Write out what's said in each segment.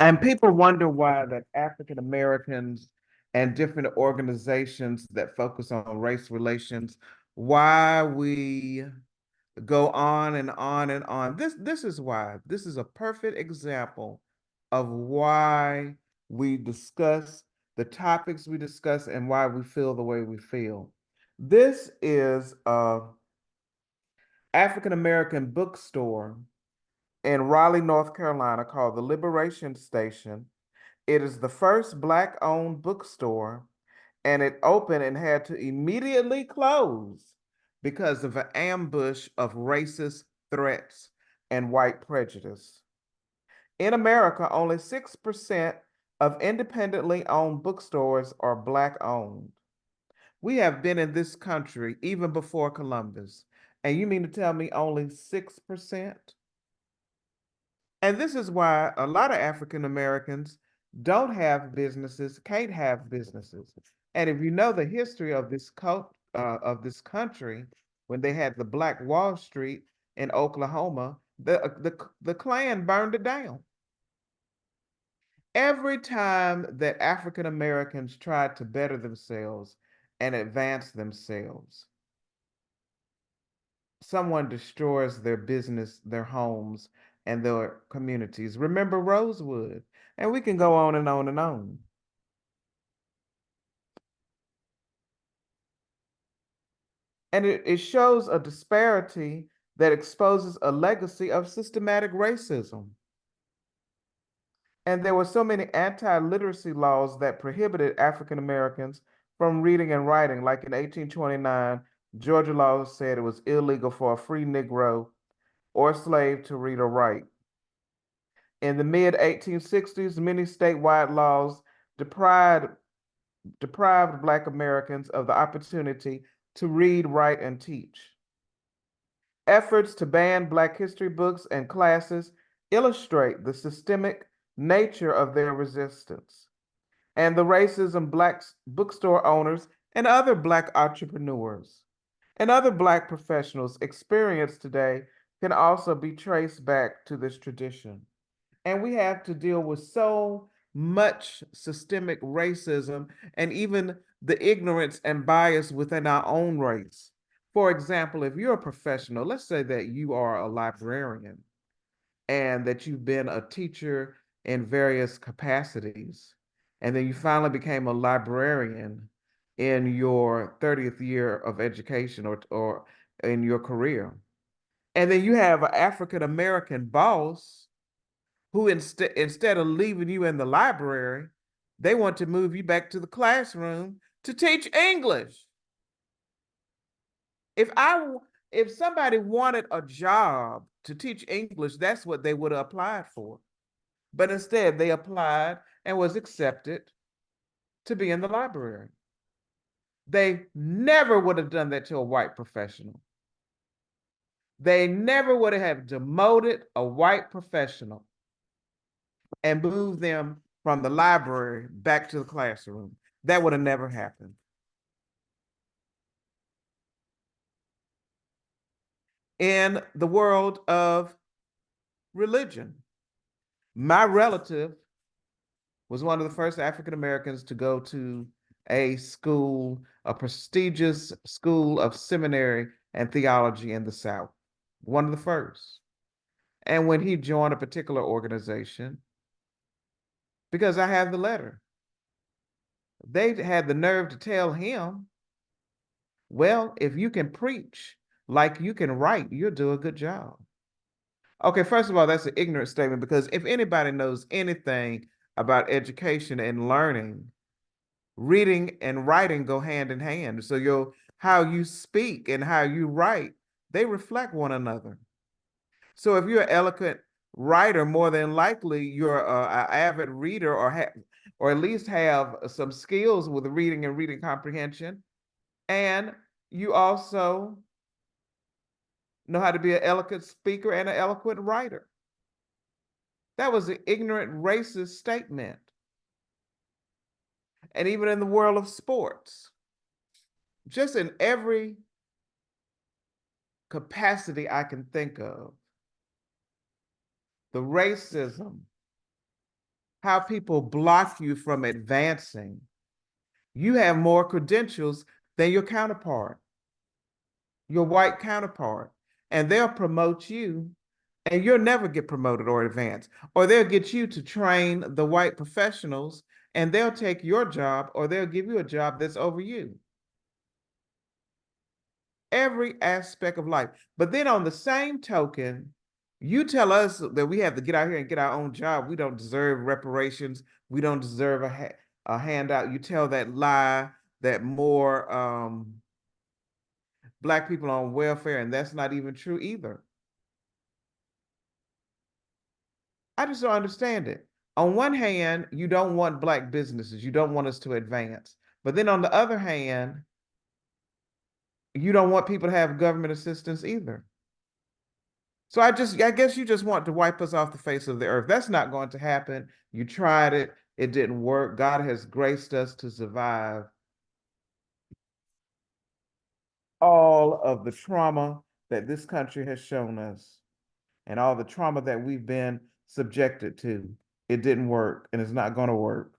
And people wonder why that African Americans and different organizations that focus on race relations, why we go on and on and on. This is why. This is a perfect example of why we discuss the topics we discuss and why we feel the way we feel. This is a African American bookstore in Raleigh, North Carolina called the Liberation Station. It is the first Black-owned bookstore, and it opened and had to immediately close because of an ambush of racist threats and white prejudice. In America, only 6% of independently owned bookstores are Black-owned. We have been in this country even before Columbus, and you mean to tell me only 6%? And this is why a lot of African Americans don't have businesses, can't have businesses. And if you know the history of this of this country, when they had the Black Wall Street in Oklahoma, the Klan burned it down. Every time that African Americans tried to better themselves and advance themselves, someone destroys their business, their homes, and their communities. Remember Rosewood, and we can go on and on and on. And it shows a disparity that exposes a legacy of systematic racism. And there were so many anti-literacy laws that prohibited African Americans from reading and writing. Like in 1829, Georgia law said it was illegal for a free Negro or slave to read or write. In the mid 1860s, many statewide laws deprived Black Americans of the opportunity to read, write, and teach. Efforts to ban Black history books and classes illustrate the systemic nature of their resistance and the racism Black bookstore owners and other Black entrepreneurs and other Black professionals experience today can also be traced back to this tradition. And we have to deal with so much systemic racism and even the ignorance and bias within our own race. For example, if you're a professional, let's say that you are a librarian and that you've been a teacher in various capacities, and then you finally became a librarian in your 30th year of education or in your career. And then you have an African American boss who instead of leaving you in the library, they want to move you back to the classroom to teach English. If I if somebody wanted a job to teach English, that's what they would have applied for. But instead, they applied and was accepted to be in the library. They never would have done that to a white professional. They never would have demoted a white professional and moved them from the library back to the classroom. That would have never happened. In the world of religion, my relative was one of the first African Americans to go to a school, a prestigious school of seminary and theology in the South. One of the first. And when he joined a particular organization, because I have the letter, they had the nerve to tell him, well, if you can preach like you can write, you'll do a good job. Okay, first of all, that's an ignorant statement because if anybody knows anything about education and learning, reading and writing go hand in hand. So how you speak and how you write, they reflect one another. So if you're an eloquent writer, more than likely you're an avid reader or at least have some skills with reading and reading comprehension. And you also know how to be an eloquent speaker and an eloquent writer. That was an ignorant, racist statement. And even in the world of sports, just in every capacity I can think of, the racism how people block you from advancing. You have more credentials than your counterpart, your white counterpart, and they'll promote you and you'll never get promoted or advance. Or they'll get you to train the white professionals and they'll take your job or they'll give you a job that's over you. Every aspect of life. But then on the same token, you tell us that we have to get out here and get our own job. We don't deserve reparations. We don't deserve a handout. You tell that lie that more Black people on welfare, and that's not even true either. I just don't understand it. On one hand, you don't want Black businesses. You don't want us to advance. But then on the other hand, you don't want people to have government assistance either. So I guess you just want to wipe us off the face of the earth. That's not going to happen. You tried it, it didn't work. God has graced us to survive all of the trauma that this country has shown us and all the trauma that we've been subjected to. It didn't work and it's not going to work.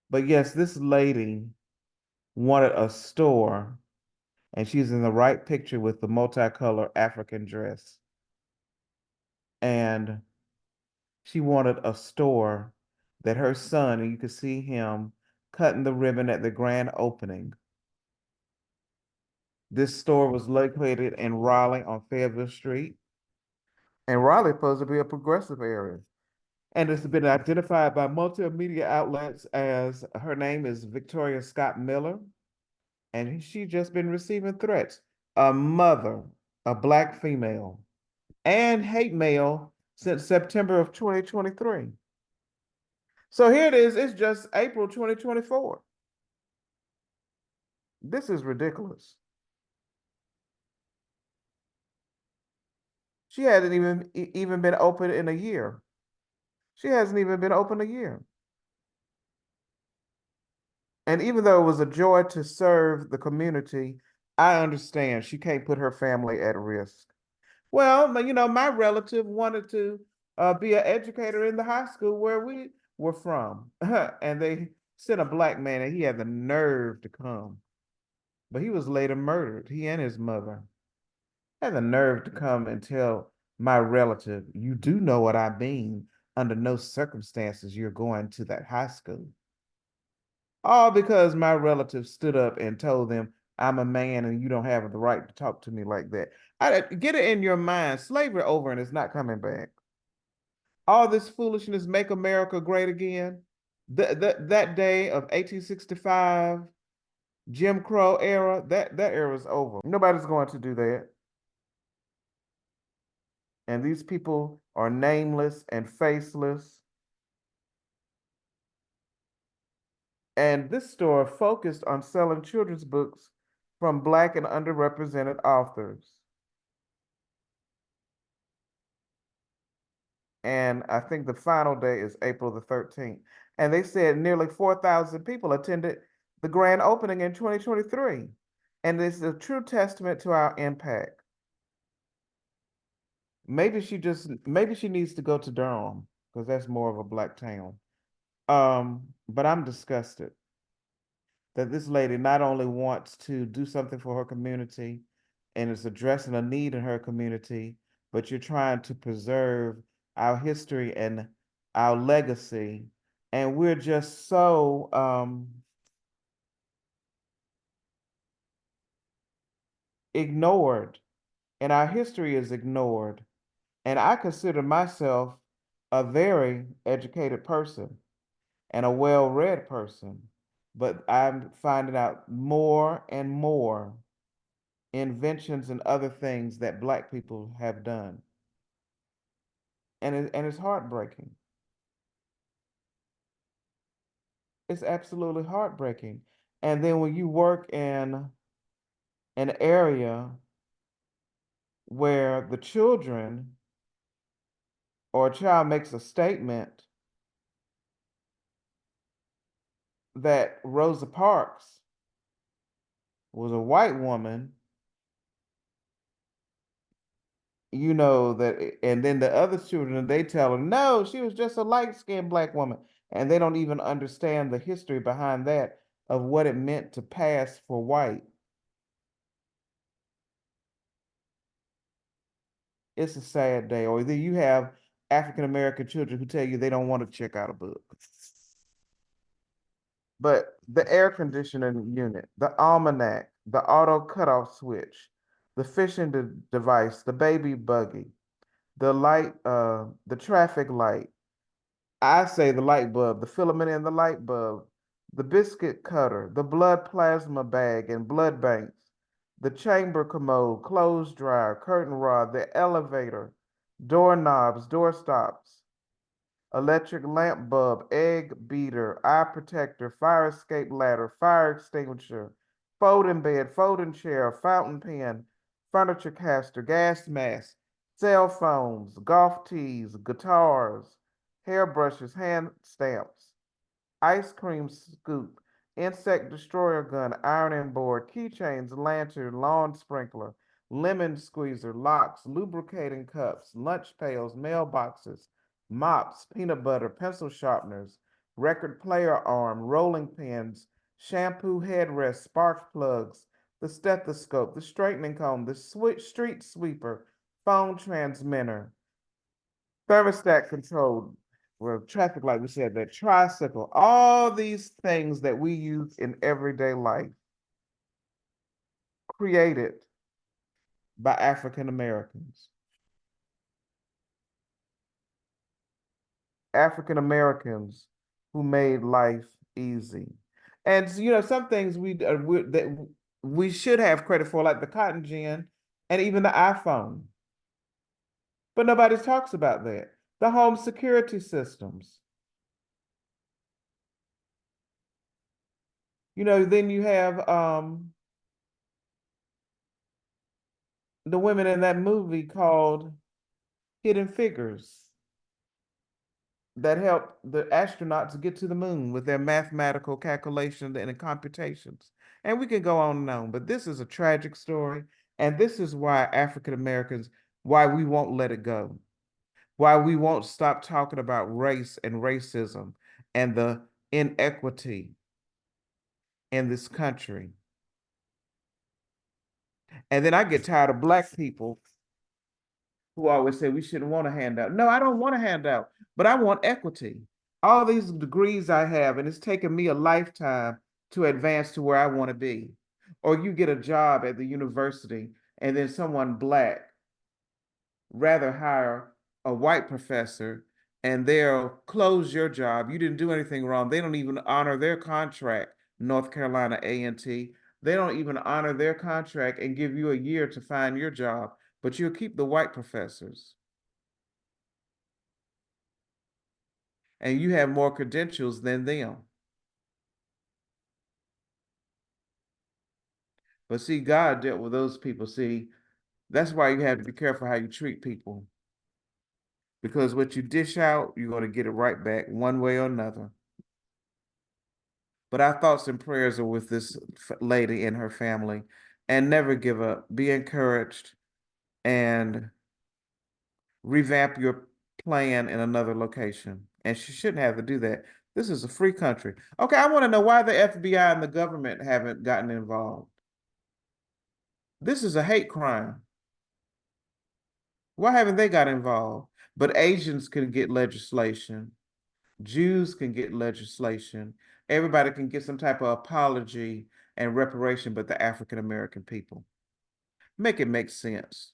But yes, this lady wanted a store and she's in the right picture with the multicolor African dress. And she wanted a store that her son, and you could see him cutting the ribbon at the grand opening. This store was located in Raleigh on Fayetteville Street. And Raleigh is supposed to be a progressive area. And it's been identified by multimedia outlets as her name is Victoria Scott Miller. And she just been receiving threats. A mother, a Black female, and hate mail since September of 2023. So here it is, it's just April 2024. This is ridiculous. She hasn't even been open in a year. She hasn't even been open a year. And even though it was a joy to serve the community, I understand she can't put her family at risk. Well, you know, my relative wanted to be an educator in the high school where we were from. And they sent a Black man and he had the nerve to come. But he was later murdered, he and his mother. Had the nerve to come and tell my relative, you do know what I mean. Under no circumstances you're going to that high school. All because my relative stood up and told them, I'm a man and you don't have the right to talk to me like that. Get it in your mind, slavery over and it's not coming back. All this foolishness, make America great again. That day of 1865, Jim Crow era, that era is over. Nobody's going to do that. And these people are nameless and faceless. And this store focused on selling children's books from Black and underrepresented authors. And I think the final day is April the 13th. And they said nearly 4,000 people attended the grand opening in 2023. And it's a true testament to our impact. Maybe she needs to go to Durham because that's more of a Black town. But I'm disgusted that this lady not only wants to do something for her community and is addressing a need in her community, but you're trying to preserve our history and our legacy. And we're just so ignored, and our history is ignored. And I consider myself a very educated person and a well-read person, but I'm finding out more and more inventions and other things that Black people have done. And it's heartbreaking. It's absolutely heartbreaking. And then when you work in an area where the children or a child makes a statement that Rosa Parks was a white woman you know that, and then the other children, they tell her, no, she was just a light-skinned black woman. And they don't even understand the history behind that of what it meant to pass for white. It's a sad day. Or then you have African American children who tell you they don't want to check out a book. But the air conditioning unit, the almanac, the auto cutoff switch, the fishing device, the baby buggy, the light, the traffic light. I say the light bulb, the filament in the light bulb, the biscuit cutter, the blood plasma bag and blood banks, the chamber commode, clothes dryer, curtain rod, the elevator, doorknobs, door stops, electric lamp bulb, egg beater, eye protector, fire escape ladder, fire extinguisher, folding bed, folding chair, fountain pen, furniture caster, gas mask, cell phones, golf tees, guitars, hairbrushes, hand stamps, ice cream scoop, insect destroyer gun, ironing board, keychains, lantern, lawn sprinkler, lemon squeezer, locks, lubricating cups, lunch pails, mailboxes, mops, peanut butter, pencil sharpeners, record player arm, rolling pins, shampoo headrest, spark plugs, the stethoscope, the straightening comb, the street sweeper, phone transmitter, thermostat controlled, well, traffic light, we said that tricycle, all these things that we use in everyday life created by African Americans. African Americans who made life easy. And you know, some things that we should have credit for, like the cotton gin and even the iPhone. But nobody talks about that. The home security systems. You know, then you have the women in that movie called Hidden Figures that helped the astronauts get to the moon with their mathematical calculations and computations. And we can go on and on, but this is a tragic story. And this is why African Americans, why we won't let it go, why we won't stop talking about race and racism and the inequity in this country. And then I get tired of black people who always say we shouldn't want a handout. No, I don't want a handout, but I want equity. All these degrees I have, and it's taken me a lifetime to advance to where I want to be. Or you get a job at the university, and then someone black rather hire a white professor, and they'll close your job. You didn't do anything wrong. They don't even honor their contract, North Carolina A&T. They don't even honor their contract and give you a year to find your job, but you'll keep the white professors. And you have more credentials than them. But see, God dealt with those people. See, that's why you have to be careful how you treat people. Because what you dish out, you're going to get it right back one way or another. But our thoughts and prayers are with this lady and her family. And never give up. Be encouraged and revamp your plan in another location. And she shouldn't have to do that. This is a free country. Okay, I want to know why the FBI and the government haven't gotten involved. This is a hate crime. Why haven't they got involved? But Asians can get legislation. Jews can get legislation. Everybody can get some type of apology and reparation, but the African American people. Make it make sense.